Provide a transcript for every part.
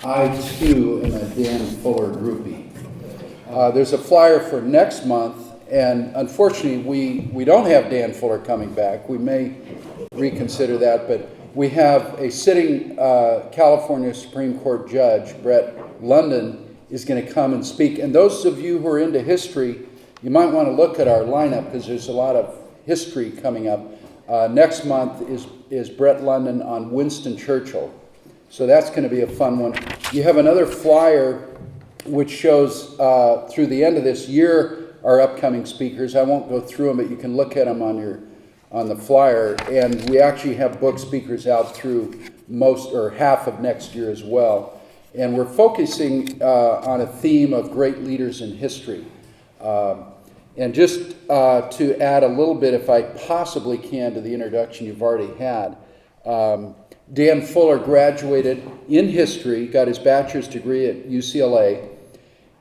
I, too, am a Dan Fuller groupie. There's a flyer for next month, and unfortunately, we don't have Dan Fuller coming back. We may reconsider that, but we have a sitting California Supreme Court judge, Brett London, is going to come and speak. And those of you who are into history, you might want to look at our lineup because there's a lot of history coming up. Next month is Brett London on Winston Churchill. So that's going to be a fun one. You have another flyer which shows through the end of this year our upcoming speakers. I won't go through them, but you can look at them on the flyer. And we actually have book speakers out through most or half of next year as well. And we're focusing on a theme of great leaders in history. And just to add a little bit, if I possibly can, to the introduction you've already had, Dan Fuller graduated in history, got his bachelor's degree at UCLA,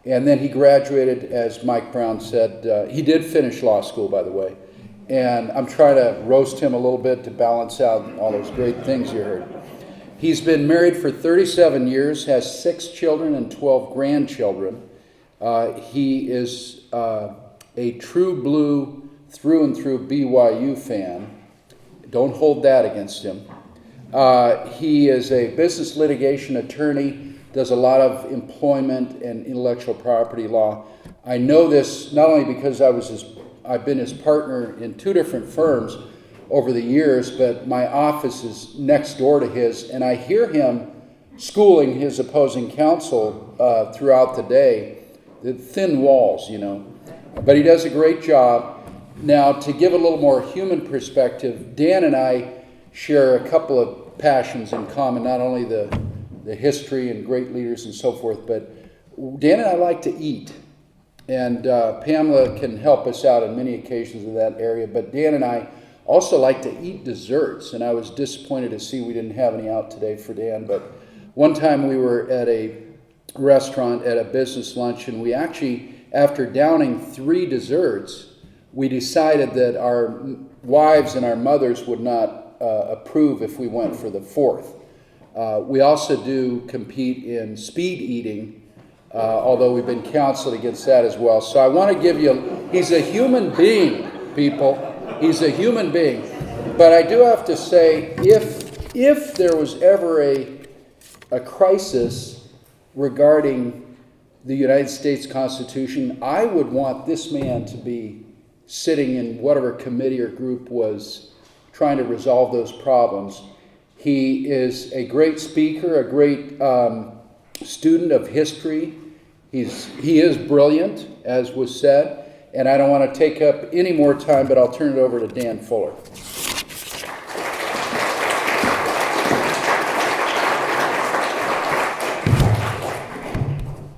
and then he graduated, as Mike Brown said, he did finish law school, by the way, and I'm trying to roast him a little bit to balance out all those great things you heard. He's been married for 37 years, has 6 children and 12 grandchildren. He is a true blue, through and through BYU fan. Don't hold that against him. He is a business litigation attorney, does a lot of employment and intellectual property law. I know this not only because I've been his partner in 2 different firms over the years, but my office is next door to his, and I hear him schooling his opposing counsel throughout the day. The thin walls, But he does a great job. Now, to give a little more human perspective, Dan and I share a couple of passions in common, not only the history and great leaders and so forth, but Dan and I like to eat. And Pamela can help us out on many occasions in that area, but Dan and I also like to eat desserts, and I was disappointed to see we didn't have any out today for Dan, but one time we were at a restaurant at a business lunch, and we actually, after downing 3 desserts, we decided that our wives and our mothers would not approve if we went for the 4th. We also do compete in speed eating, although we've been counseled against that as well. So I want to give you, he's a human being, people. He's a human being. But I do have to say, if there was ever a crisis regarding the United States Constitution, I would want this man to be sitting in whatever committee or group was trying to resolve those problems. He is a great speaker, a great student of history. He is brilliant, as was said, and I don't want to take up any more time, but I'll turn it over to Dan Fuller.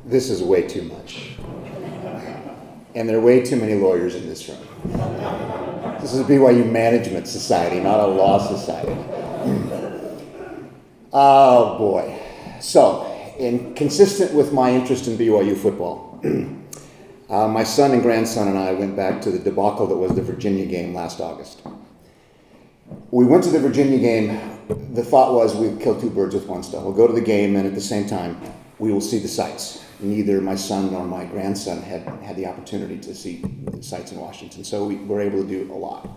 This is way too much. And there are way too many lawyers in this room. This is a BYU Management Society, not a law society. Oh boy. So, consistent with my interest in BYU football, my son and grandson and I went back to the debacle that was the Virginia game last August. We went to the Virginia game. The thought was we'd kill 2 birds with one stone. We'll go to the game, and at the same time, we will see the sights. Neither my son nor my grandson had the opportunity to see the sights in Washington, so we were able to do a lot.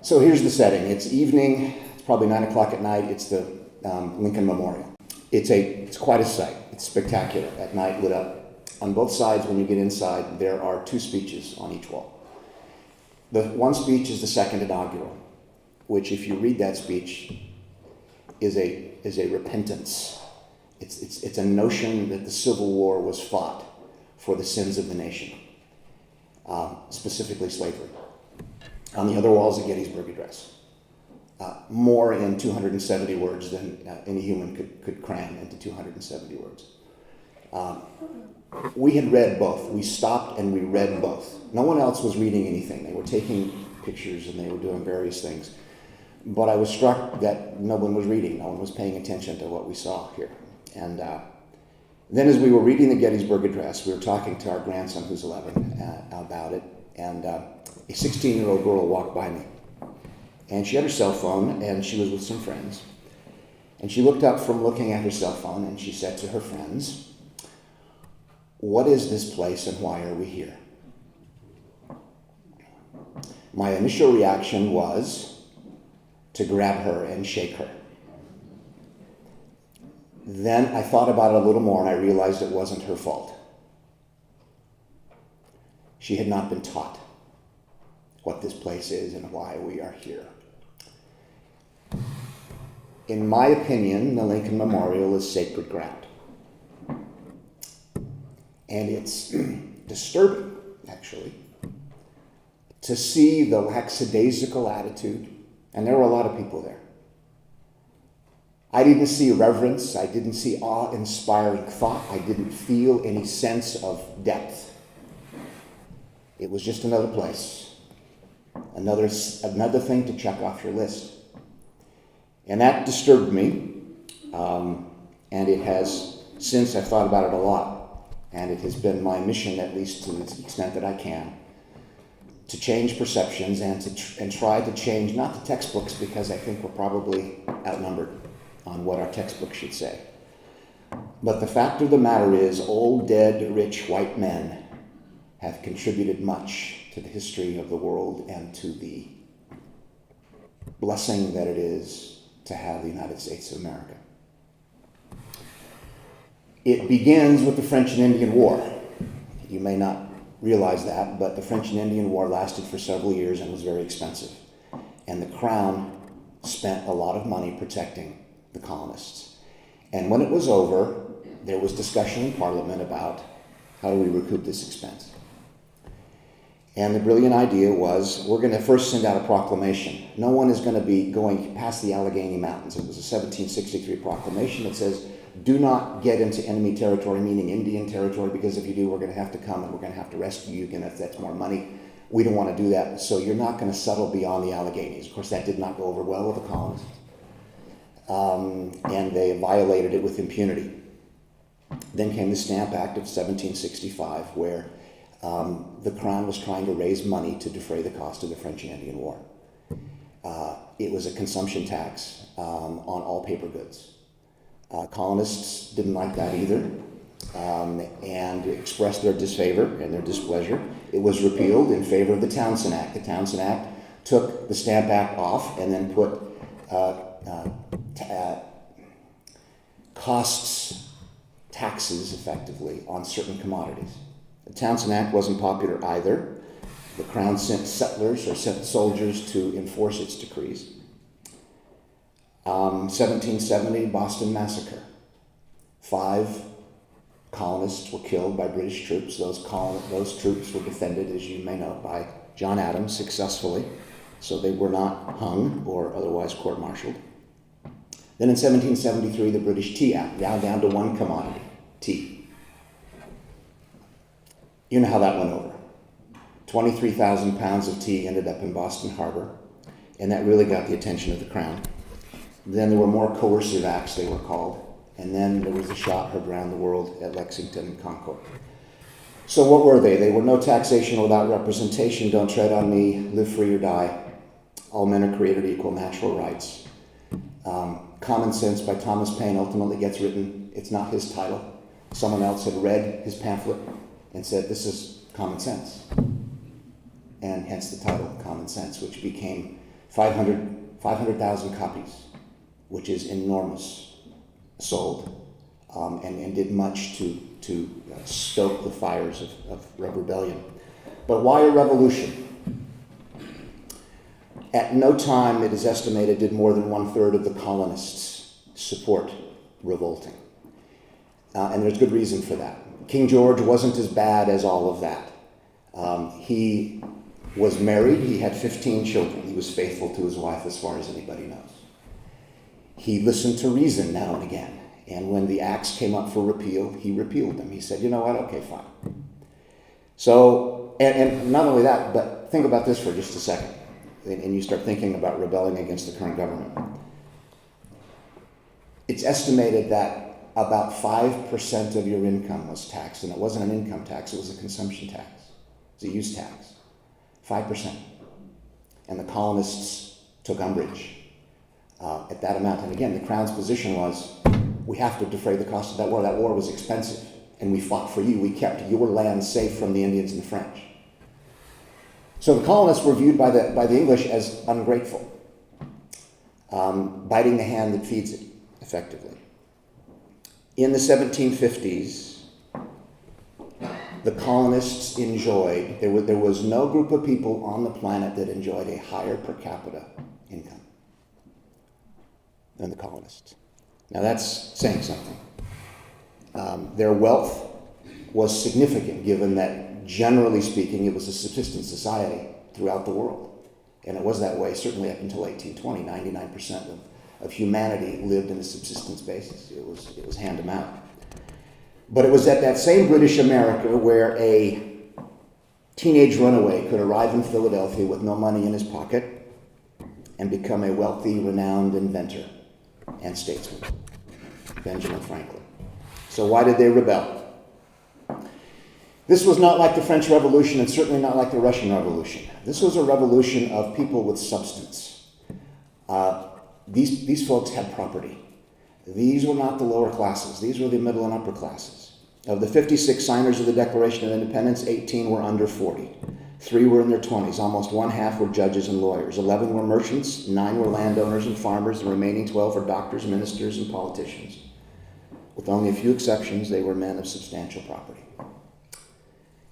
So here's the setting. It's evening. It's probably 9 o'clock at night. It's the Lincoln Memorial. It's quite a sight. It's spectacular at night, lit up. On both sides, when you get inside, there are 2 speeches on each wall. The one speech is the second inaugural, which, if you read that speech, is a repentance. It's a notion that the Civil War was fought for the sins of the nation, specifically slavery. On the other wall is a Gettysburg Address, more in 270 words than any human could cram into 270 words. We had read both. We stopped and we read both. No one else was reading anything. They were taking pictures and they were doing various things. But I was struck that no one was reading. No one was paying attention to what we saw here. And Then as we were reading the Gettysburg Address, we were talking to our grandson, who's 11, about it, and a 16-year-old girl walked by me. And she had her cell phone, and she was with some friends. And she looked up from looking at her cell phone, and she said to her friends, "What is this place and why are we here?" My initial reaction was to grab her and shake her. Then I thought about it a little more and I realized it wasn't her fault. She had not been taught what this place is and why we are here. In my opinion, the Lincoln Memorial is sacred ground. And it's disturbing, actually, to see the lackadaisical attitude, and there were a lot of people there. I didn't see reverence, I didn't see awe-inspiring thought, I didn't feel any sense of depth. It was just another place, another thing to check off your list. And that disturbed me, and it has, since I've thought about it a lot, and it has been my mission, at least to the extent that I can, to change perceptions and try to change, not the textbooks, because I think we're probably outnumbered on what our textbooks should say. But the fact of the matter is, old, dead, rich white men have contributed much to the history of the world and to the blessing that it is to have the United States of America. It begins with the French and Indian War. You may not realize that, but the French and Indian War lasted for several years and was very expensive. And the Crown spent a lot of money protecting the colonists. And when it was over, there was discussion in Parliament about how do we recoup this expense. And the brilliant idea was, we're going to first send out a proclamation. No one is going to be going past the Allegheny Mountains. It was a 1763 proclamation that says, do not get into enemy territory, meaning Indian territory, because if you do, we're going to have to come and we're going to have to rescue you, and that's more money. We don't want to do that, so you're not going to settle beyond the Alleghenies. Of course, that did not go over well with the colonists. And they violated it with impunity. Then came the Stamp Act of 1765, where the Crown was trying to raise money to defray the cost of the French and Indian War. It was a consumption tax on all paper goods. Colonists didn't like that either, and expressed their disfavor and their displeasure. It was repealed in favor of the Townshend Act. The Townshend Act took the Stamp Act off and then put costs, taxes, effectively, on certain commodities. The Townshend Act wasn't popular either. The Crown sent settlers or sent soldiers to enforce its decrees. 1770, Boston Massacre. 5 colonists were killed by British troops. Those troops were defended, as you may know, by John Adams successfully. So they were not hung or otherwise court-martialed. Then in 1773, the British Tea Act, now down to one commodity, tea. You know how that went over. 23,000 pounds of tea ended up in Boston Harbor, and that really got the attention of the Crown. Then there were more coercive acts, they were called, and then there was the shot heard around the world at Lexington and Concord. So what were they? They were no taxation without representation, don't tread on me, live free or die, all men are created equal, natural rights. Common Sense by Thomas Paine ultimately gets written. It's not his title. Someone else had read his pamphlet and said, this is common sense. And hence the title, Common Sense, which became 500,000 copies, which is enormous, sold, and did much to stoke the fires of rebellion. But why a revolution? At no time, it is estimated, did more than 1/3 of the colonists support revolting. And there's good reason for that. King George wasn't as bad as all of that. He was married, he had 15 children. He was faithful to his wife as far as anybody knows. He listened to reason now and again. And when the acts came up for repeal, he repealed them. He said, you know what, okay, fine. So, and not only that, but think about this for just a second. And you start thinking about rebelling against the current government. It's estimated that about 5% of your income was taxed, and it wasn't an income tax, it was a consumption tax. It was a use tax. 5%. And the colonists took umbrage at that amount. And again, the Crown's position was, we have to defray the cost of that war. That war was expensive, and we fought for you. We kept your land safe from the Indians and the French. So the colonists were viewed by the English as ungrateful, biting the hand that feeds it, effectively. In the 1750s, the colonists enjoyed, there was no group of people on the planet that enjoyed a higher per capita income than the colonists. Now that's saying something. Their wealth was significant, given that, generally speaking, it was a subsistence society throughout the world. And it was that way certainly up until 1820. 99% of humanity lived in a subsistence basis. It was hand to mouth. But it was at that same British America where a teenage runaway could arrive in Philadelphia with no money in his pocket and become a wealthy, renowned inventor and statesman, Benjamin Franklin. So why did they rebel? This was not like the French Revolution, and certainly not like the Russian Revolution. This was a revolution of people with substance. These folks had property. These were not the lower classes. These were the middle and upper classes. Of the 56 signers of the Declaration of Independence, 18 were under 40. 3 were in their 20s. Almost one half were judges and lawyers. 11 were merchants. 9 were landowners and farmers. The remaining 12 were doctors, ministers, and politicians. With only a few exceptions, they were men of substantial property.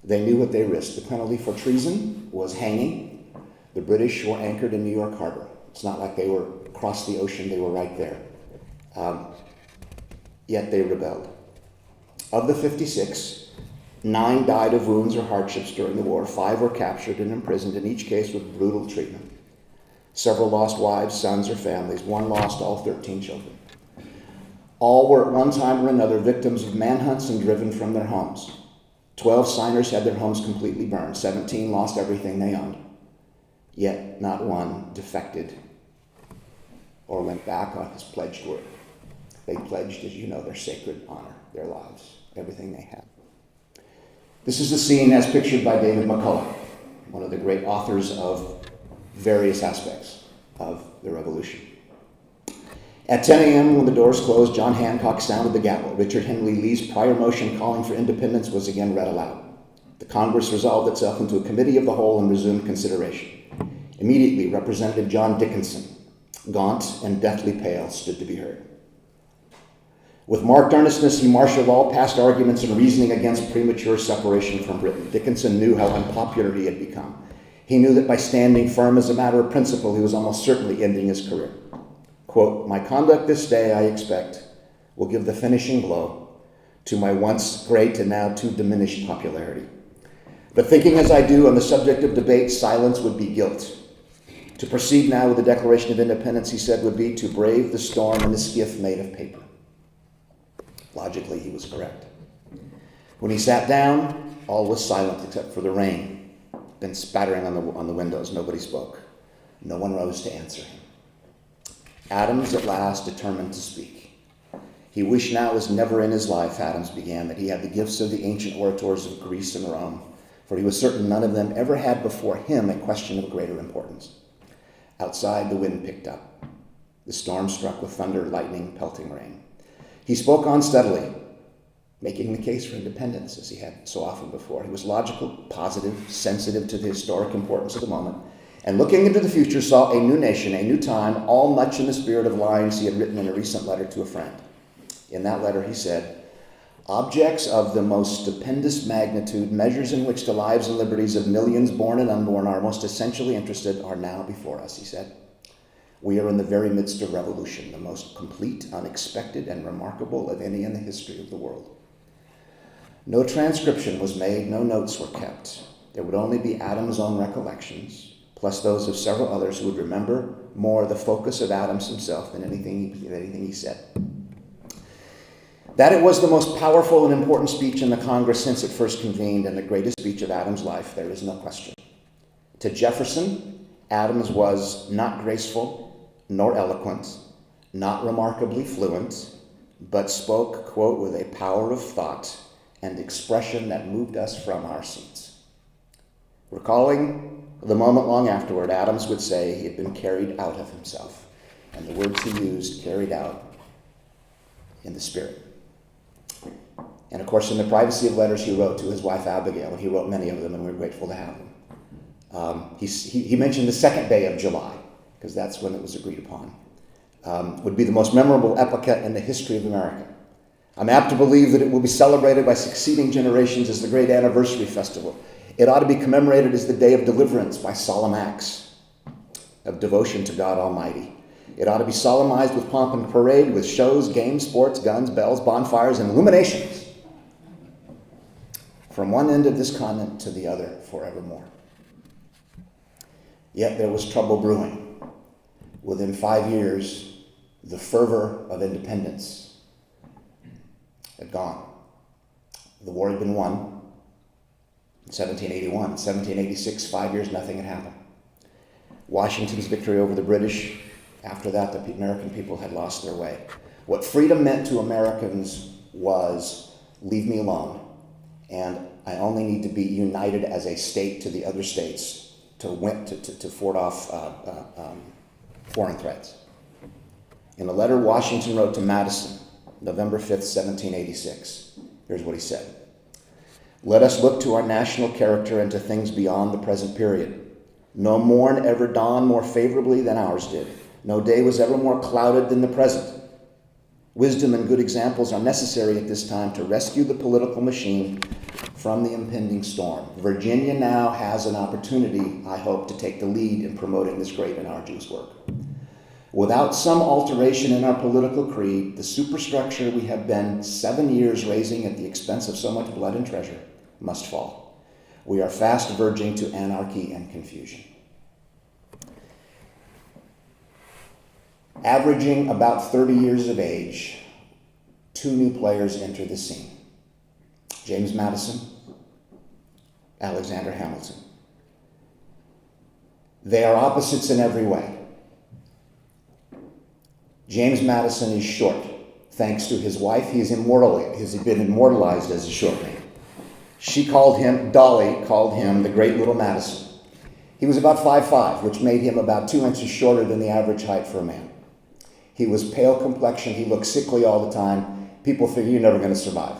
They knew what they risked. The penalty for treason was hanging. The British were anchored in New York Harbor. It's not like they were across the ocean. They were right there. Yet they rebelled. Of the 56, 9 died of wounds or hardships during the war. 5 were captured and imprisoned, in each case with brutal treatment. Several lost wives, sons, or families. 1 lost all 13 children. All were at one time or another victims of manhunts and driven from their homes. 12 signers had their homes completely burned. 17 lost everything they owned. Yet not one defected or went back on his pledged word. They pledged, as you know, their sacred honor, their lives, everything they had. This is the scene as pictured by David McCullough, one of the great authors of various aspects of the Revolution. At 10 a.m., when the doors closed, John Hancock sounded the gavel. Richard Henry Lee's prior motion calling for independence was again read aloud. The Congress resolved itself into a committee of the whole and resumed consideration. Immediately, Representative John Dickinson, gaunt and deathly pale, stood to be heard. With marked earnestness, he marshaled all past arguments and reasoning against premature separation from Britain. Dickinson knew how unpopular he had become. He knew that by standing firm as a matter of principle, he was almost certainly ending his career. Quote, "My conduct this day, I expect, will give the finishing blow to my once great and now too diminished popularity. But thinking as I do on the subject of debate, silence would be guilt. To proceed now with the Declaration of Independence," he said, "would be to brave the storm in a skiff made of paper." Logically, he was correct. When he sat down, all was silent except for the rain. Been spattering on the windows. Nobody spoke. No one rose to answer him. Adams at last determined to speak. He wished now as never in his life, Adams began, that he had the gifts of the ancient orators of Greece and Rome, for he was certain none of them ever had before him a question of greater importance. Outside, the wind picked up. The storm struck with thunder, lightning, pelting rain. He spoke on steadily, making the case for independence, as he had so often before. He was logical, positive, sensitive to the historic importance of the moment, and looking into the future saw a new nation, a new time, all much in the spirit of lines he had written in a recent letter to a friend. In that letter he said, "Objects of the most stupendous magnitude, measures in which the lives and liberties of millions born and unborn are most essentially interested, are now before us," he said. "We are in the very midst of revolution, the most complete, unexpected, and remarkable of any in the history of the world." No transcription was made, no notes were kept. There would only be Adams' own recollections, plus those of several others who would remember more the focus of Adams himself than anything he said. That it was the most powerful and important speech in the Congress since it first convened, and the greatest speech of Adams' life, there is no question. To Jefferson, Adams was not graceful nor eloquent, not remarkably fluent, but spoke, quote, with a power of thought and expression that moved us from our seats. Recalling the moment long afterward, Adams would say he had been carried out of himself, and the words he used, carried out in the Spirit. And of course, in the privacy of letters he wrote to his wife Abigail, and he wrote many of them, and we're grateful to have them. He mentioned the second day of July, because that's when it was agreed upon, would be the most memorable epoch in the history of America. I'm apt to believe that it will be celebrated by succeeding generations as the great anniversary festival. It ought to be commemorated as the day of deliverance by solemn acts of devotion to God Almighty. It ought to be solemnized with pomp and parade, with shows, games, sports, guns, bells, bonfires, and illuminations from one end of this continent to the other forevermore. Yet there was trouble brewing. Within 5 years, the fervor of independence had gone. The war had been won. In 1781, 1786, 5 years, nothing had happened. Washington's victory over the British, after that, the American people had lost their way. What freedom meant to Americans was, leave me alone, and I only need to be united as a state to the other states to ford off foreign threats. In a letter Washington wrote to Madison, November 5th, 1786, here's what he said. Let us look to our national character and to things beyond the present period. No morn ever dawned more favorably than ours did. No day was ever more clouded than the present. Wisdom and good examples are necessary at this time to rescue the political machine from the impending storm. Virginia now has an opportunity, I hope, to take the lead in promoting this great and arduous work. Without some alteration in our political creed, the superstructure we have been 7 years raising at the expense of so much blood and treasure must fall. We are fast verging to anarchy and confusion. Averaging about 30 years of age, 2 new players enter the scene. James Madison, Alexander Hamilton. They are opposites in every way. James Madison is short. Thanks to his wife, he has been immortalized as a short man. Dolly called him the great little Madison. He was about 5'5", which made him about 2 inches shorter than the average height for a man. He was pale complexion. He looked sickly all the time. People figured you're never going to survive.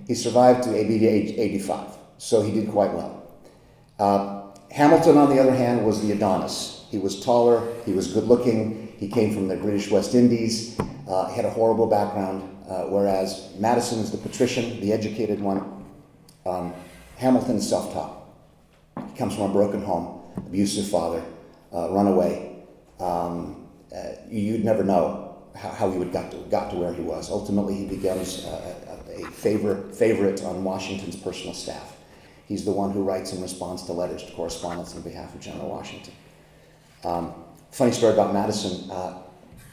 He survived to age 85, so he did quite well. Hamilton, on the other hand, was the Adonis. He was taller. He was good looking. He came from the British West Indies. He had a horrible background, whereas Madison is the patrician, the educated one. Hamilton is self-taught. He comes from a broken home, abusive father, runaway. You'd never know how he got to where he was. Ultimately, he becomes a favorite on Washington's personal staff. He's the one who writes and responds to letters to correspondents on behalf of General Washington. Funny story about Madison,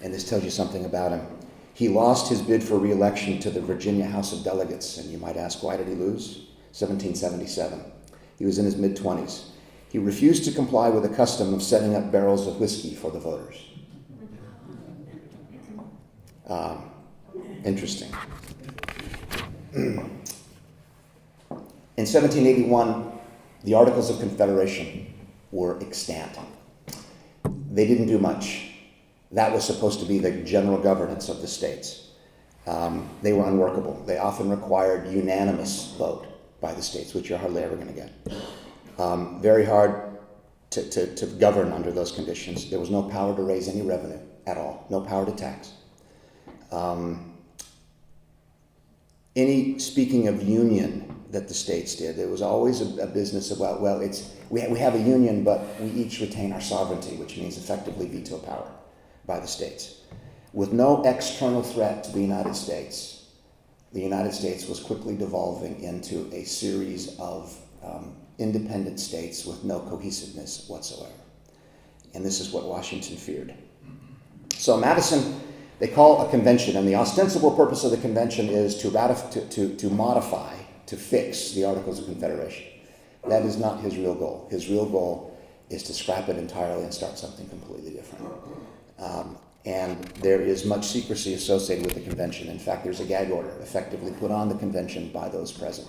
and this tells you something about him. He lost his bid for re-election to the Virginia House of Delegates, and you might ask, why did he lose? 1777. He was in his mid-20s. He refused to comply with the custom of setting up barrels of whiskey for the voters. Interesting. In 1781, the Articles of Confederation were extant. They didn't do much. That was supposed to be the general governance of the states. They were unworkable. They often required unanimous vote by the states, which you're hardly ever going to get. Very hard to govern under those conditions. There was no power to raise any revenue at all, no power to tax. Any speaking of union that the states did, there was always a business about, we have a union, but we each retain our sovereignty, which means effectively veto power by the states. With no external threat to the United States was quickly devolving into a series of independent states with no cohesiveness whatsoever. And this is what Washington feared. So Madison, they call a convention, and the ostensible purpose of the convention is to modify, to fix the Articles of Confederation. That is not his real goal. His real goal is to scrap it entirely and start something completely different. and there is much secrecy associated with the convention. In fact, there's a gag order effectively put on the convention by those present.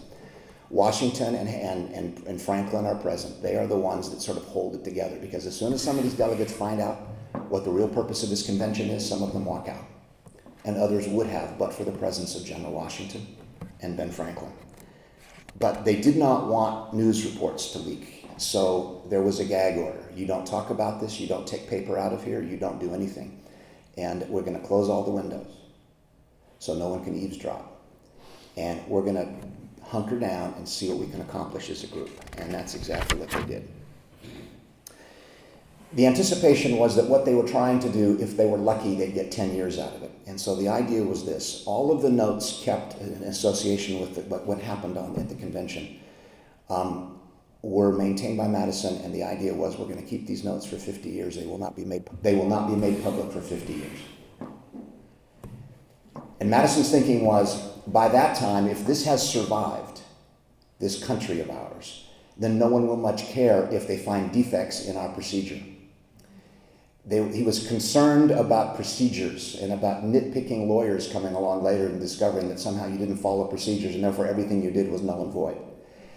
Washington and Franklin are present. They are the ones that sort of hold it together, because as soon as some of these delegates find out what the real purpose of this convention is, some of them walk out. And others would have, but for the presence of General Washington and Ben Franklin. But they did not want news reports to leak. So there was a gag order. You don't talk about this, you don't take paper out of here, you don't do anything. And we're going to close all the windows so no one can eavesdrop. And we're going to hunker down and see what we can accomplish as a group. And that's exactly what they did. The anticipation was that what they were trying to do, if they were lucky, they'd get 10 years out of it. And so the idea was this: all of the notes kept in association with what happened at the convention were maintained by Madison, and the idea was we're going to keep these notes for 50 years. They will not be made public for 50 years. And Madison's thinking was, by that time, if this has survived, this country of ours, then no one will much care if they find defects in our procedure. He was concerned about procedures and about nitpicking lawyers coming along later and discovering that somehow you didn't follow procedures and therefore everything you did was null and void.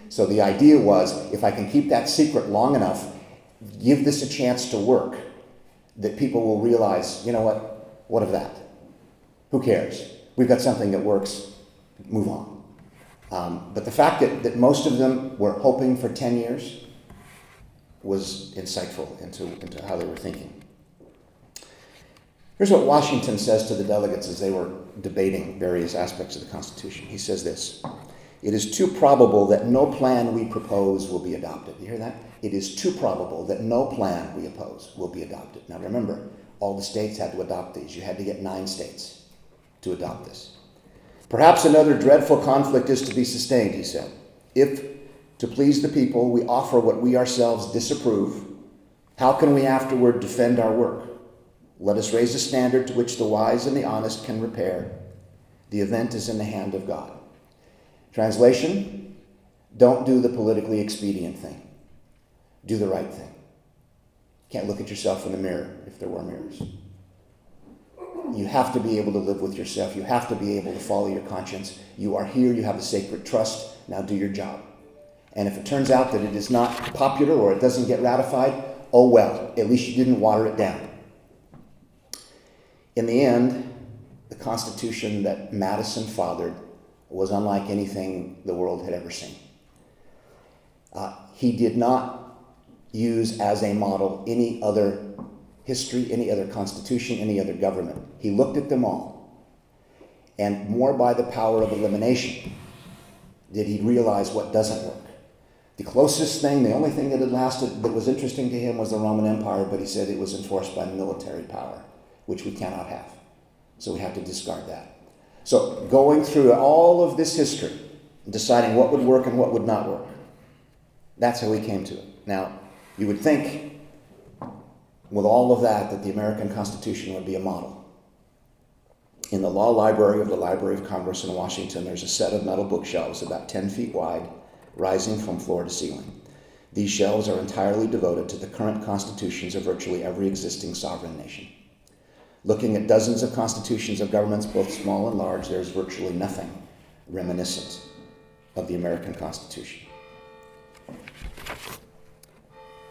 So the idea was, if I can keep that secret long enough, give this a chance to work, that people will realize, you know what of that? Who cares? We've got something that works, move on. But the fact that most of them were hoping for 10 years was insightful into how they were thinking. Here's what Washington says to the delegates as they were debating various aspects of the Constitution. He says this: "It is too probable that no plan we propose will be adopted." You hear that? It is too probable that no plan we oppose will be adopted. Now remember, all the states had to adopt these. You had to get 9 states to adopt this. "Perhaps another dreadful conflict is to be sustained," he said, "if, to please the people, we offer what we ourselves disapprove. How can we afterward defend our work? Let us raise a standard to which the wise and the honest can repair. The event is in the hand of God." Translation: don't do the politically expedient thing. Do the right thing. Can't look at yourself in the mirror if there were mirrors. You have to be able to live with yourself. You have to be able to follow your conscience. You are here. You have a sacred trust. Now do your job. And if it turns out that it is not popular or it doesn't get ratified, oh well, at least you didn't water it down. In the end, the Constitution that Madison fathered was unlike anything the world had ever seen. He did not use as a model any other history, any other constitution, any other government. He looked at them all, and more by the power of elimination did he realize what doesn't work. The closest thing, the only thing that had lasted that was interesting to him was the Roman Empire, but he said it was enforced by military power, which we cannot have. So we have to discard that. So going through all of this history, deciding what would work and what would not work, that's how we came to it. Now, you would think with all of that the American Constitution would be a model. In the law library of the Library of Congress in Washington, there's a set of metal bookshelves about 10 feet wide, rising from floor to ceiling. These shelves are entirely devoted to the current constitutions of virtually every existing sovereign nation. Looking at dozens of constitutions of governments, both small and large, there's virtually nothing reminiscent of the American Constitution.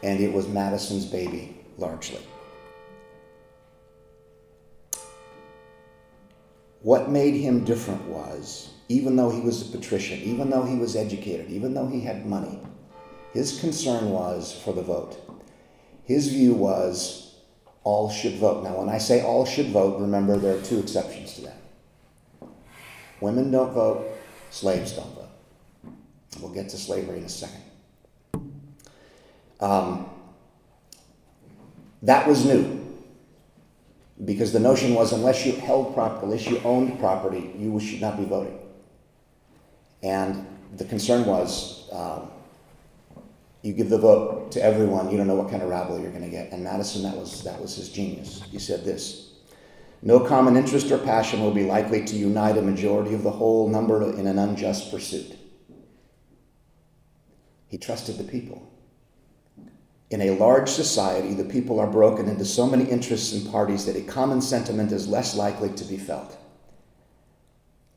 And it was Madison's baby, largely. What made him different was, even though he was a patrician, even though he was educated, even though he had money, his concern was for the vote. His view was all should vote. Now, when I say all should vote, remember there are 2 exceptions to that. Women don't vote, slaves don't vote. We'll get to slavery in a second. That was new, because the notion was unless you held property, unless you owned property, you should not be voting. And the concern was you give the vote to everyone, you don't know what kind of rabble you're going to get. And Madison, that was his genius. He said this: "No common interest or passion will be likely to unite a majority of the whole number in an unjust pursuit." He trusted the people. In a large society, the people are broken into so many interests and parties that a common sentiment is less likely to be felt.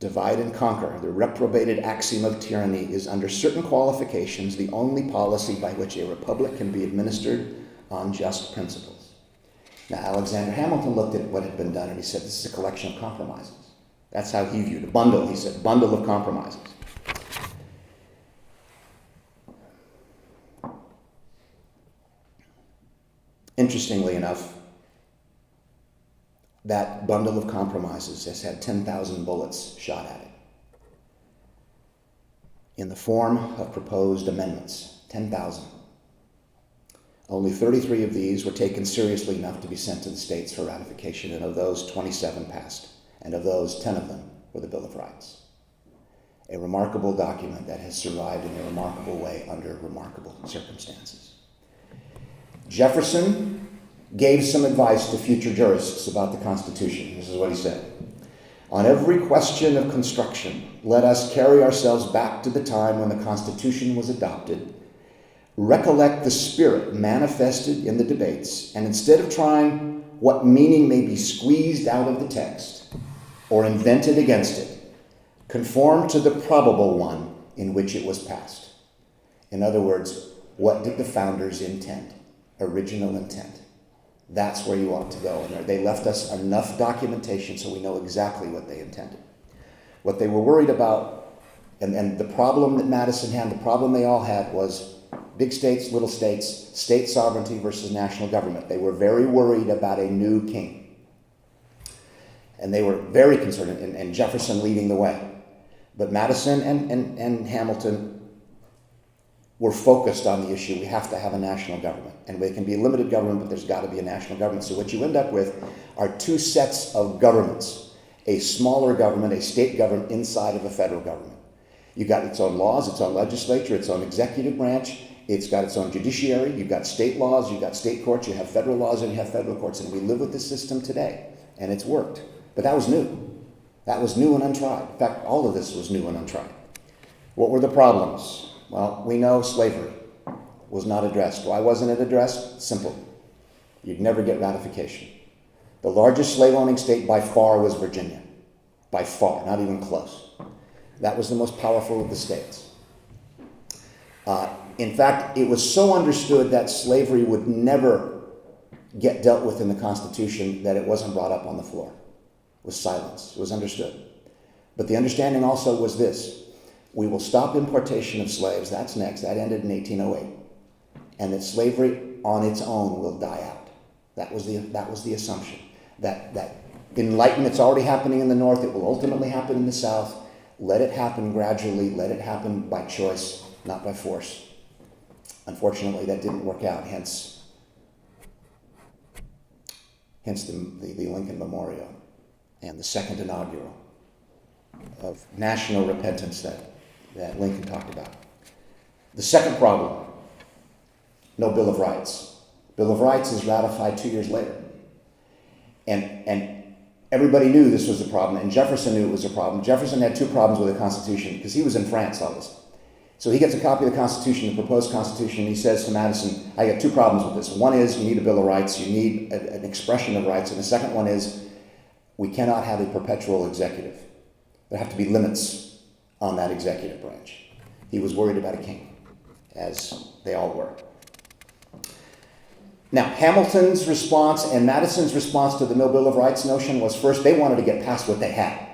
Divide and conquer, the reprobated axiom of tyranny, is under certain qualifications the only policy by which a republic can be administered on just principles. Now, Alexander Hamilton looked at what had been done and he said, this is a collection of compromises. That's how he viewed a bundle, he said, bundle of compromises. Interestingly enough, that bundle of compromises has had 10,000 bullets shot at it in the form of proposed amendments, 10,000. Only 33 of these were taken seriously enough to be sent to the states for ratification, and of those, 27 passed, and of those, 10 of them were the Bill of Rights. A remarkable document that has survived in a remarkable way under remarkable circumstances. Jefferson gave some advice to future jurists about the Constitution. This is what he said. On every question of construction, let us carry ourselves back to the time when the Constitution was adopted, recollect the spirit manifested in the debates, and instead of trying what meaning may be squeezed out of the text or invented against it, conform to the probable one in which it was passed. In other words, what did the founders intend? Original intent. That's where you ought to go. And they left us enough documentation so we know exactly what they intended. What they were worried about, and the problem that Madison had, the problem they all had, was big states, little states, state sovereignty versus national government. They were very worried about a new king. And they were very concerned, and Jefferson leading the way. But Madison and Hamilton were focused on the issue. We have to have a national government. And it can be a limited government, but there's got to be a national government. So what you end up with are two sets of governments. A smaller government, a state government inside of a federal government. You've got its own laws, its own legislature, its own executive branch. It's got its own judiciary. You've got state laws, you've got state courts, you have federal laws, and you have federal courts. And we live with this system today. And it's worked. But that was new. That was new and untried. In fact, all of this was new and untried. What were the problems? Well, we know slavery was not addressed. Why wasn't it addressed? Simple. You'd never get ratification. The largest slave-owning state by far was Virginia. By far, not even close. That was the most powerful of the states. In fact, it was so understood that slavery would never get dealt with in the Constitution that it wasn't brought up on the floor. It was silence. It was understood. But the understanding also was this. We will stop importation of slaves. That's next. That ended in 1808. And that slavery on its own will die out. That was the assumption. That enlightenment's already happening in the North. It will ultimately happen in the South. Let it happen gradually. Let it happen by choice, not by force. Unfortunately, that didn't work out. Hence the Lincoln Memorial and the second inaugural of national repentance that Lincoln talked about. The second problem, no Bill of Rights. Bill of Rights is ratified 2 years later. And everybody knew this was a problem, and Jefferson knew it was a problem. Jefferson had two problems with the Constitution because he was in France all this. So he gets a copy of the Constitution, the proposed Constitution, and he says to Madison, I got two problems with this. One is you need a Bill of Rights, you need an expression of rights, and the second one is we cannot have a perpetual executive. There have to be limits on that executive branch. He was worried about a king, as they all were. Now, Hamilton's response and Madison's response to the no Bill of Rights notion was, first, they wanted to get past what they had.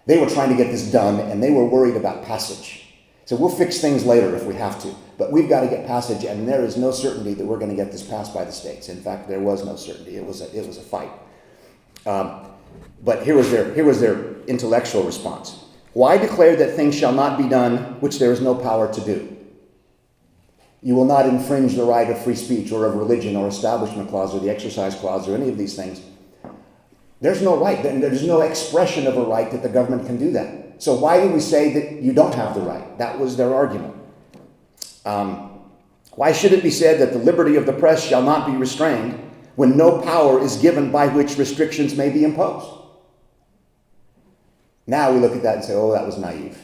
They were trying to get this done, and they were worried about passage. So we'll fix things later if we have to, but we've got to get passage, and there is no certainty that we're going to get this passed by the states. In fact, there was no certainty. It was a fight. But here was their intellectual response. Why declare that things shall not be done which there is no power to do? You will not infringe the right of free speech or of religion or establishment clause or the exercise clause or any of these things. There's no right. There's no expression of a right that the government can do that. So why do we say that you don't have the right? That was their argument. Why should it be said that the liberty of the press shall not be restrained when no power is given by which restrictions may be imposed? Now we look at that and say, oh, that was naive.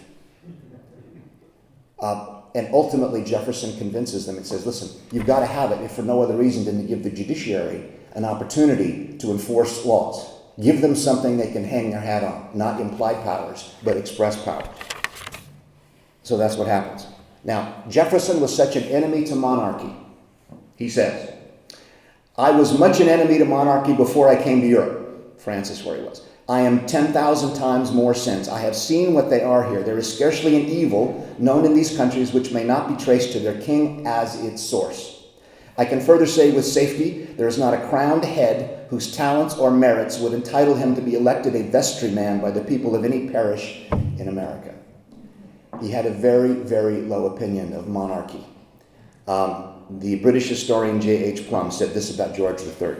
And ultimately, Jefferson convinces them and says, listen, you've got to have it if for no other reason than to give the judiciary an opportunity to enforce laws. Give them something they can hang their hat on, not implied powers, but express powers. So that's what happens. Now, Jefferson was such an enemy to monarchy. He says, I was much an enemy to monarchy before I came to Europe, France is where he was. I am 10,000 times more since. I have seen what they are here. There is scarcely an evil known in these countries which may not be traced to their king as its source. I can further say with safety, there is not a crowned head whose talents or merits would entitle him to be elected a vestryman by the people of any parish in America. He had a very, very low opinion of monarchy. The British historian J.H. Plum said this about George III.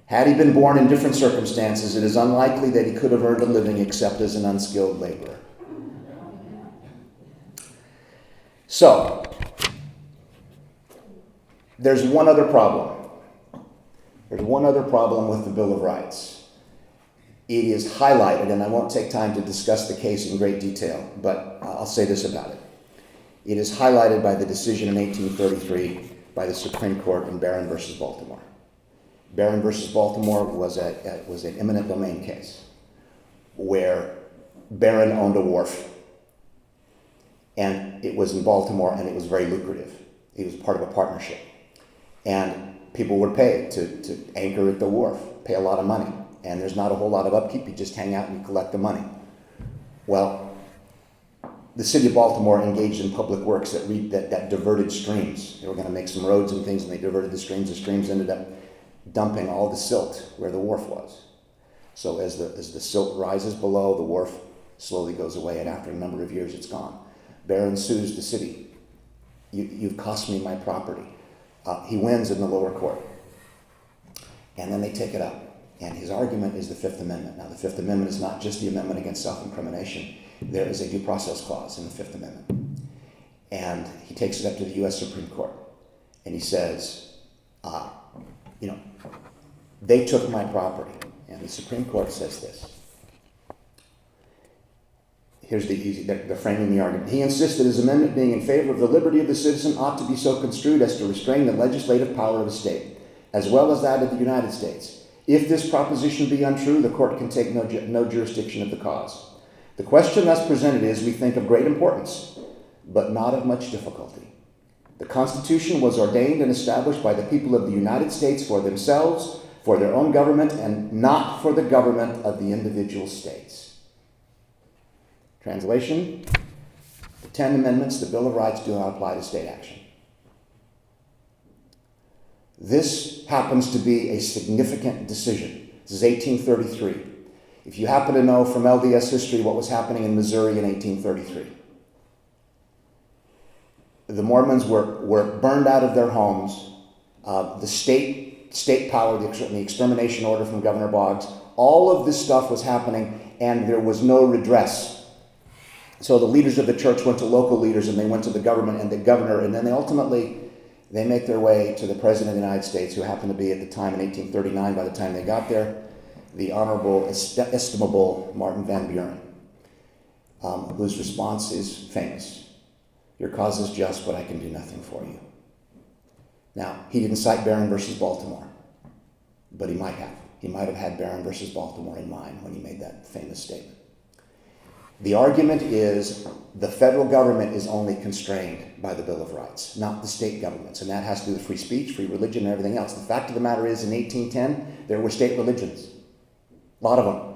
Had he been born in different circumstances, it is unlikely that he could have earned a living except as an unskilled laborer. So, there's one other problem. There's one other problem with the Bill of Rights. It is highlighted, and I won't take time to discuss the case in great detail, but I'll say this about it. It is highlighted by the decision in 1833 by the Supreme Court in Barron versus Baltimore. Barron versus Baltimore was an eminent domain case where Barron owned a wharf, and it was in Baltimore, and it was very lucrative. It was part of a partnership, and people were paid to anchor at the wharf, pay a lot of money, and there's not a whole lot of upkeep. You just hang out and you collect the money. Well, the city of Baltimore engaged in public works that diverted streams. They were going to make some roads and things, and they diverted the streams. The streams ended up dumping all the silt where the wharf was. So as the silt rises below, the wharf slowly goes away, and after a number of years, it's gone. Barron sues the city. You've cost me my property. He wins in the lower court. And then they take it up. And his argument is the Fifth Amendment. Now, the Fifth Amendment is not just the amendment against self-incrimination. There is a due process clause in the Fifth Amendment. And he takes it up to the U.S. Supreme Court. And he says, they took my property. And the Supreme Court says this. Here's they're framing the argument. He insists that his amendment, being in favor of the liberty of the citizen, ought to be so construed as to restrain the legislative power of a state, as well as that of the United States. If this proposition be untrue, the court can take no jurisdiction of the cause. The question thus presented is, we think, of great importance, but not of much difficulty. The Constitution was ordained and established by the people of the United States for themselves, for their own government, and not for the government of the individual states. Translation: the 10 Amendments, the Bill of Rights, do not apply to state action. This happens to be a significant decision. This is 1833. If you happen to know from LDS history what was happening in Missouri in 1833, the Mormons were burned out of their homes. The state power, the extermination order from Governor Boggs, all of this stuff was happening, and there was no redress. So the leaders of the church went to local leaders, and they went to the government and the governor, and then they make their way to the President of the United States, who happened to be at the time in 1839, by the time they got there, the Honorable, Estimable Martin Van Buren, whose response is famous. Your cause is just, but I can do nothing for you. Now, he didn't cite Barron versus Baltimore, but he might have. He might have had Barron versus Baltimore in mind when he made that famous statement. The argument is the federal government is only constrained by the Bill of Rights, not the state governments, and that has to do with free speech, free religion, and everything else. The fact of the matter is, in 1810, there were state religions, a lot of them.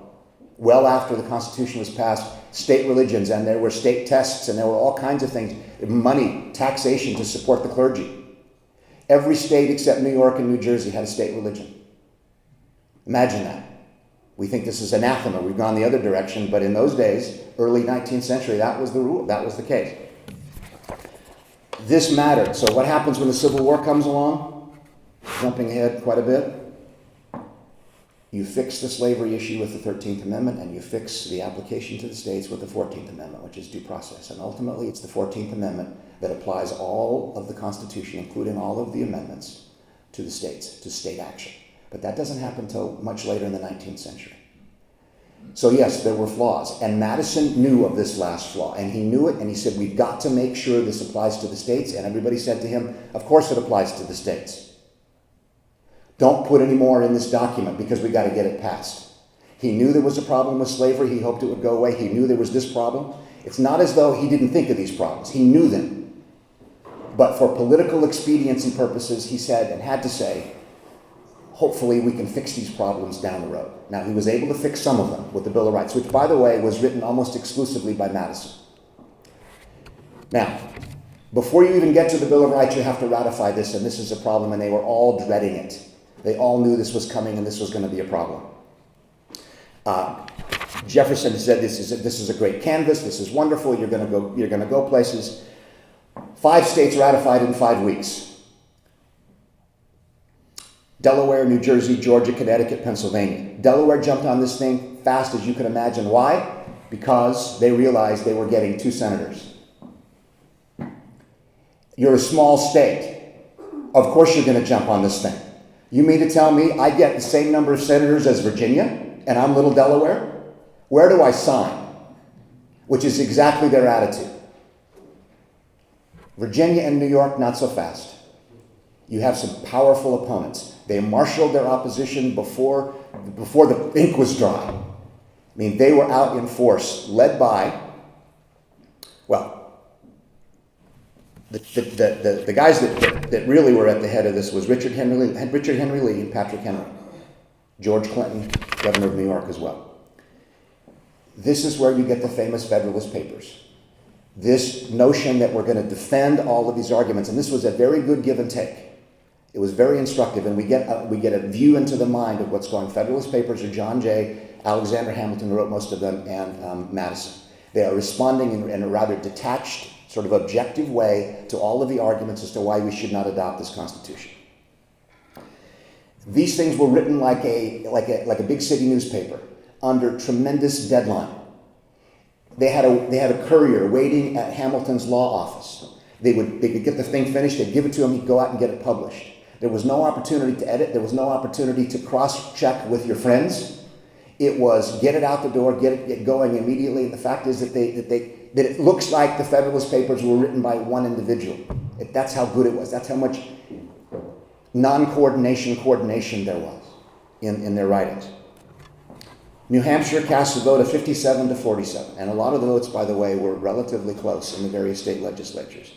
Well after the Constitution was passed, state religions, and there were state tests, and there were all kinds of things, money, taxation to support the clergy. Every state except New York and New Jersey had a state religion. Imagine that. We think this is anathema. We've gone the other direction, but in those days, early 19th century, that was the rule. That was the case. This mattered. So what happens when the Civil War comes along? Jumping ahead quite a bit. You fix the slavery issue with the 13th Amendment, and you fix the application to the states with the 14th Amendment, which is due process. And ultimately, it's the 14th Amendment that applies all of the Constitution, including all of the amendments, to the states, to state action. But that doesn't happen until much later in the 19th century. So yes, there were flaws, and Madison knew of this last flaw, and he knew it, and he said, we've got to make sure this applies to the states, and everybody said to him, of course it applies to the states. Don't put any more in this document because we got to get it passed. He knew there was a problem with slavery. He hoped it would go away. He knew there was this problem. It's not as though he didn't think of these problems. He knew them. But for political expediency purposes, he said and had to say, hopefully we can fix these problems down the road. Now, he was able to fix some of them with the Bill of Rights, which, by the way, was written almost exclusively by Madison. Now, before you even get to the Bill of Rights, you have to ratify this, and this is a problem, and they were all dreading it. They all knew this was coming and this was going to be a problem. Jefferson said, this is a great canvas, this is wonderful, you're going to go places. 5 states ratified in 5 weeks. Delaware, New Jersey, Georgia, Connecticut, Pennsylvania. Delaware jumped on this thing fast as you can imagine. Why? Because they realized they were getting 2 senators. You're a small state. Of course you're going to jump on this thing. You mean to tell me I get the same number of senators as Virginia, and I'm little Delaware? Where do I sign? Which is exactly their attitude. Virginia and New York, not so fast. You have some powerful opponents. They marshaled their opposition before the ink was dry. I mean, they were out in force, led by, well, the guys that really were at the head of this was Richard Henry Lee and Patrick Henry. George Clinton, governor of New York as well. This is where you get the famous Federalist Papers. This notion that we're going to defend all of these arguments, and this was a very good give and take. It was very instructive, and we get a view into the mind of what's going. Federalist Papers are John Jay, Alexander Hamilton, who wrote most of them, and Madison. They are responding in a rather detached, sort of objective way to all of the arguments as to why we should not adopt this Constitution. These things were written like a big city newspaper under tremendous deadline. They had a courier waiting at Hamilton's law office. They could get the thing finished, they'd give it to him, he'd go out and get it published. There was no opportunity to edit, there was no opportunity to cross-check with your friends. It was get it out the door, get it going immediately. And the fact is that it looks like the Federalist Papers were written by one individual. That's how good it was. That's how much coordination there was in their writings. New Hampshire cast a vote of 57 to 47, and a lot of the votes, by the way, were relatively close in the various state legislatures.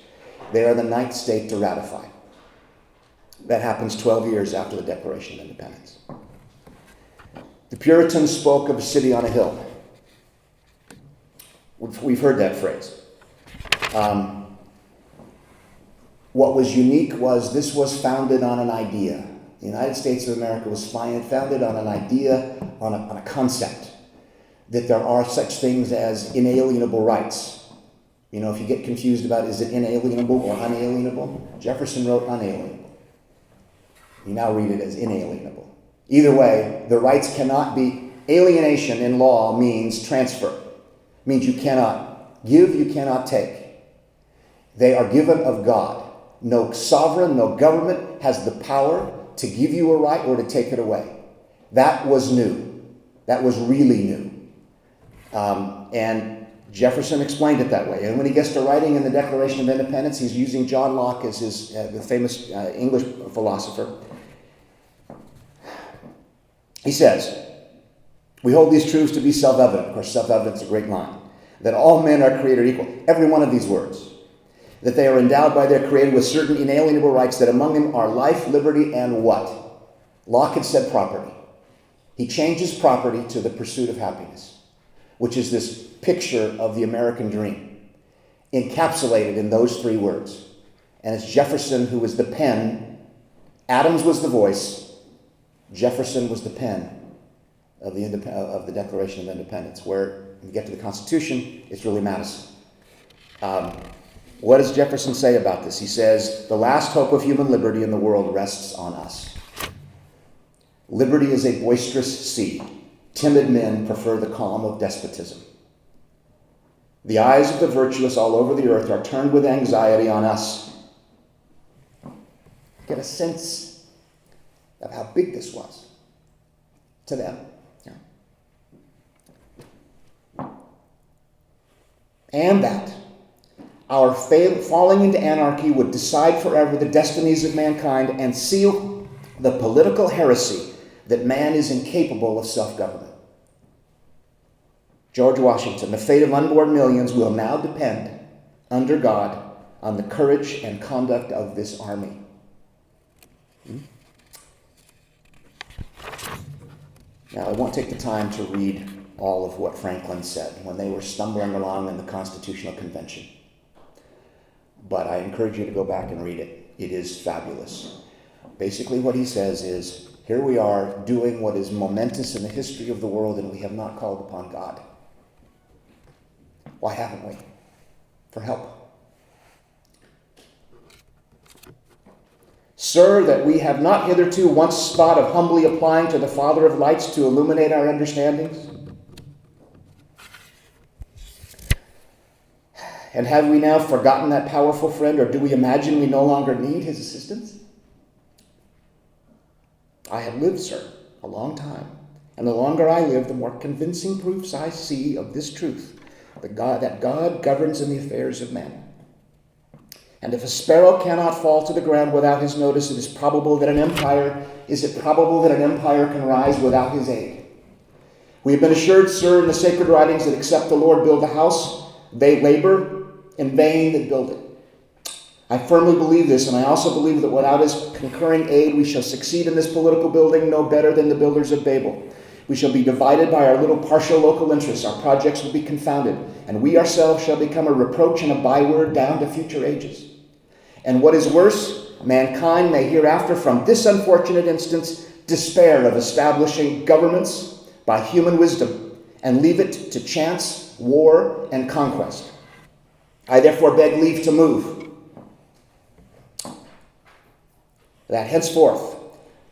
They are the 9th state to ratify. That happens 12 years after the Declaration of Independence. The Puritans spoke of a city on a hill. We've heard that phrase. What was unique was this was founded on an idea. The United States of America was founded on an idea, on a concept, that there are such things as inalienable rights. You know, if you get confused about is it inalienable or unalienable, Jefferson wrote unalienable. You now read it as inalienable. Either way, the rights cannot be. Alienation in law means transfer. It means you cannot give, you cannot take. They are given of God. No sovereign, no government has the power to give you a right or to take it away. That was new. That was really new. And Jefferson explained it that way. And when he gets to writing in the Declaration of Independence, he's using John Locke as his the famous English philosopher. He says, we hold these truths to be self-evident. Of course, self-evident is a great line. That all men are created equal. Every one of these words. That they are endowed by their Creator with certain inalienable rights, that among them are life, liberty, and what? Locke had said property. He changes property to the pursuit of happiness, which is this picture of the American dream, encapsulated in those 3 words. And it's Jefferson who was the pen. Adams was the voice. Jefferson was the pen of the Declaration of Independence. Where you get to the Constitution, it's really Madison. What does Jefferson say about this? He says, the last hope of human liberty in the world rests on us. Liberty is a boisterous sea. Timid men prefer the calm of despotism. The eyes of the virtuous all over the earth are turned with anxiety on us. Get a sense of how big this was to them. Yeah. and that our falling into anarchy would decide forever the destinies of mankind and seal the political heresy that man is incapable of self-government. George Washington, the fate of unborn millions will now depend, under God, on the courage and conduct of this army. Now, I won't take the time to read all of what Franklin said when they were stumbling along in the Constitutional Convention. But I encourage you to go back and read it. It is fabulous. Basically what he says is, here we are doing what is momentous in the history of the world, and we have not called upon God. Why haven't we? For help. Sir, that we have not hitherto once thought of humbly applying to the Father of lights to illuminate our understandings? And have we now forgotten that powerful friend, or do we imagine we no longer need his assistance? I have lived, sir, a long time, and the longer I live, the more convincing proofs I see of this truth, that God governs in the affairs of men. And if a sparrow cannot fall to the ground without his notice, is it probable that an empire can rise without his aid? We have been assured, sir, in the sacred writings that except the Lord build the house, they labor in vain that build it. I firmly believe this, and I also believe that without his concurring aid, we shall succeed in this political building no better than the builders of Babel. We shall be divided by our little partial local interests. Our projects will be confounded, and we ourselves shall become a reproach and a byword down to future ages. And what is worse, mankind may hereafter, from this unfortunate instance, despair of establishing governments by human wisdom, and leave it to chance, war, and conquest. I therefore beg leave to move that henceforth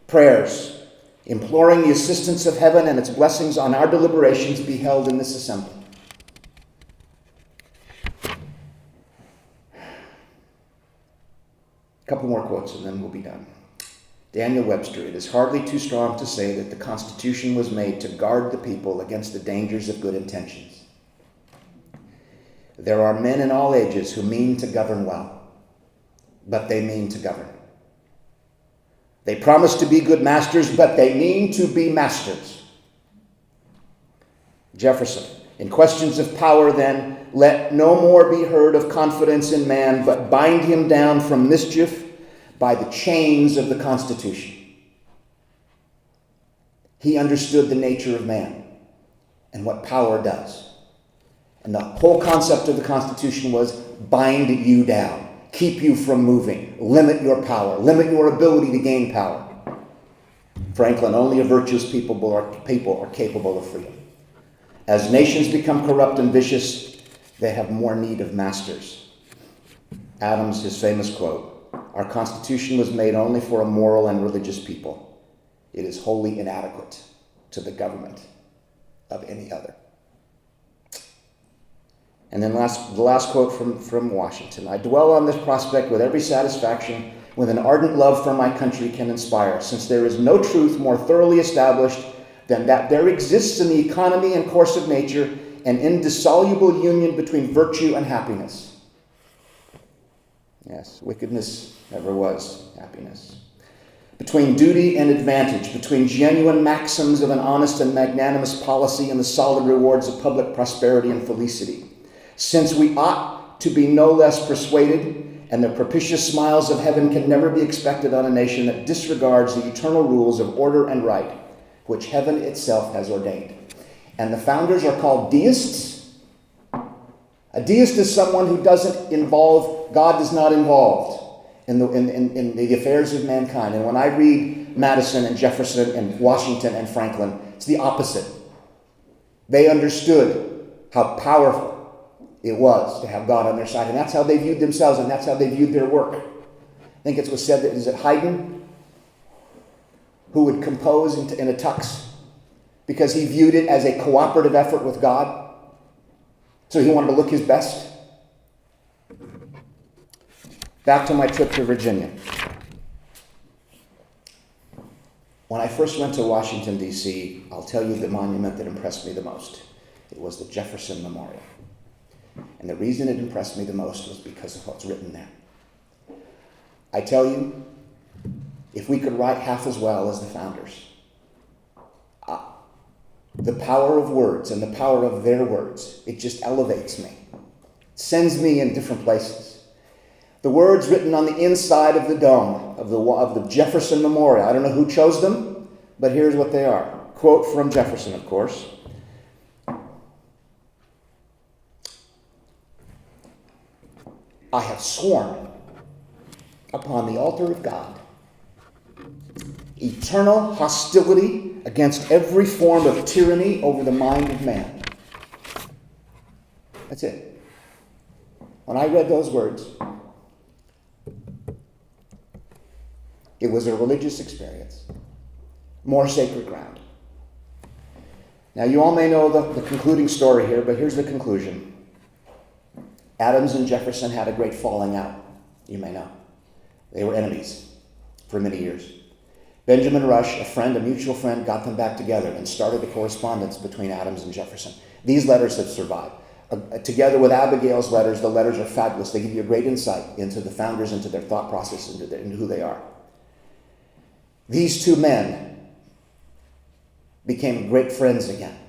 prayers imploring the assistance of heaven and its blessings on our deliberations be held in this assembly. A couple more quotes and then we'll be done. Daniel Webster, it is hardly too strong to say that the Constitution was made to guard the people against the dangers of good intentions. There are men in all ages who mean to govern well, but they mean to govern. They promise to be good masters, but they mean to be masters. Jefferson, in questions of power then, let no more be heard of confidence in man, but bind him down from mischief by the chains of the Constitution. He understood the nature of man and what power does. And the whole concept of the Constitution was bind you down, keep you from moving, limit your power, limit your ability to gain power. Franklin, only a virtuous people are capable of freedom. As nations become corrupt and vicious, they have more need of masters. Adams, his famous quote, our Constitution was made only for a moral and religious people. It is wholly inadequate to the government of any other. And then the last quote from Washington. I dwell on this prospect with every satisfaction with an ardent love for my country can inspire, since there is no truth more thoroughly established than that there exists in the economy and course of nature an indissoluble union between virtue and happiness. Yes, wickedness never was happiness. Between duty and advantage, between genuine maxims of an honest and magnanimous policy and the solid rewards of public prosperity and felicity. Since we ought to be no less persuaded, and the propitious smiles of heaven can never be expected on a nation that disregards the eternal rules of order and right, which heaven itself has ordained. And the founders are called deists. A deist is someone who doesn't involve, God is not involved in the affairs of mankind. And when I read Madison and Jefferson and Washington and Franklin, it's the opposite. They understood how powerful it was to have God on their side. And that's how they viewed themselves, and that's how they viewed their work. I think it was said that, is it Haydn, who would compose in a tux because he viewed it as a cooperative effort with God. So he wanted to look his best. Back to my trip to Virginia. When I first went to Washington, D.C., I'll tell you the monument that impressed me the most. It was the Jefferson Memorial. And the reason it impressed me the most was because of what's written there. I tell you, if we could write half as well as the founders, the power of words and the power of their words, it just elevates me. It sends me in different places. The words written on the inside of the dome of the Jefferson Memorial, I don't know who chose them, but here's what they are. Quote from Jefferson, of course. I have sworn upon the altar of God eternal hostility against every form of tyranny over the mind of man. That's it. When I read those words, it was a religious experience, more sacred ground. Now, you all may know the concluding story here, but here's the conclusion. Adams and Jefferson had a great falling out, you may know. They were enemies for many years. Benjamin Rush, a mutual friend, got them back together and started a correspondence between Adams and Jefferson. These letters have survived. Together with Abigail's letters, the letters are fabulous. They give you a great insight into the founders, into their thought process, into who they are. These two men became great friends again.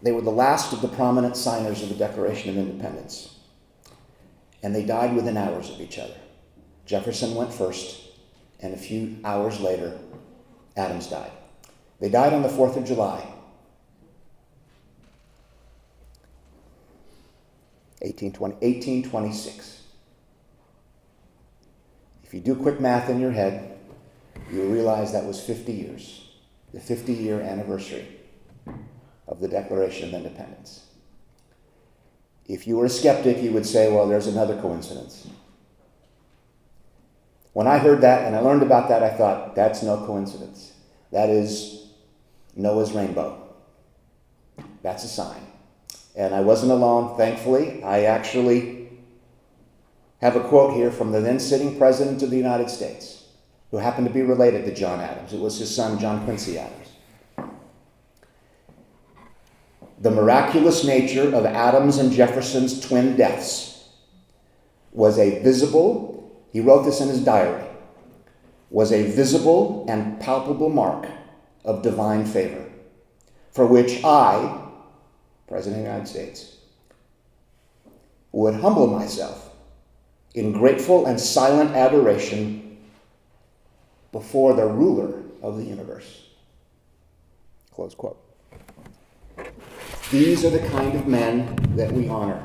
They were the last of the prominent signers of the Declaration of Independence. And they died within hours of each other. Jefferson went first, and a few hours later, Adams died. They died on the 4th of July, 1826. If you do quick math in your head, you'll realize that was 50 years, the 50-year anniversary of the Declaration of Independence. If you were a skeptic, you would say, well, there's another coincidence. When I heard that and I learned about that, I thought, that's no coincidence. That is Noah's rainbow. That's a sign. And I wasn't alone, thankfully. I actually have a quote here from the then sitting President of the United States, who happened to be related to John Adams. It was his son, John Quincy Adams. The miraculous nature of Adams and Jefferson's twin deaths was a visible, he wrote this in his diary, was a visible and palpable mark of divine favor, for which I, President of the United States, would humble myself in grateful and silent adoration before the ruler of the universe. Close quote. These are the kind of men that we honor.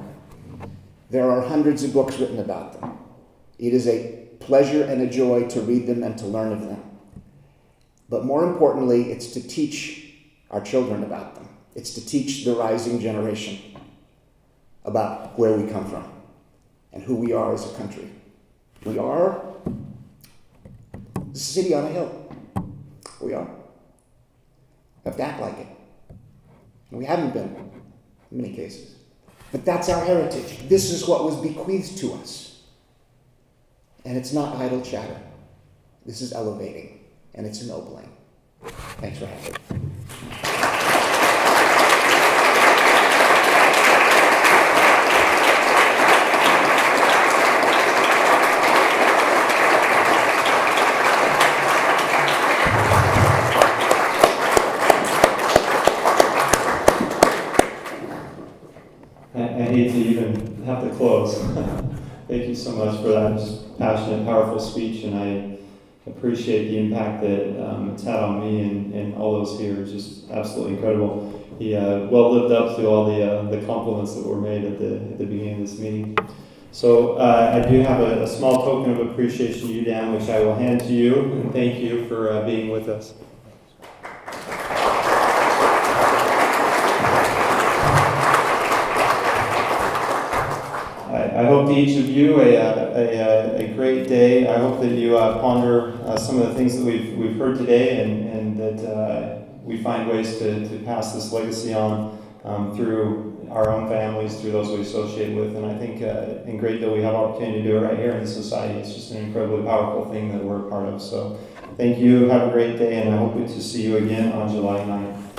There are hundreds of books written about them. It is a pleasure and a joy to read them and to learn of them. But more importantly, it's to teach our children about them. It's to teach the rising generation about where we come from and who we are as a country. We are the city on a hill. We are. We have to act like it. And we haven't been in many cases. But that's our heritage. This is what was bequeathed to us. And it's not idle chatter. This is elevating, and it's ennobling. Thanks for having me. I hate to even have to close. Thank you so much for that just passionate, powerful speech, and I appreciate the impact that it's had on me and all those here. It's just absolutely incredible. He well lived up to all the compliments that were made at the beginning of this meeting. So I do have a small token of appreciation to you, Dan, which I will hand to you, and thank you for being with us. I hope to each of you a great day. I hope that you ponder some of the things that we've heard today, and that we find ways to pass this legacy on through our own families, through those we associate with. And I think and great that we have opportunity to do it right here in the society. It's just an incredibly powerful thing that we're a part of. So thank you. Have a great day, and I hope to see you again on July 9th.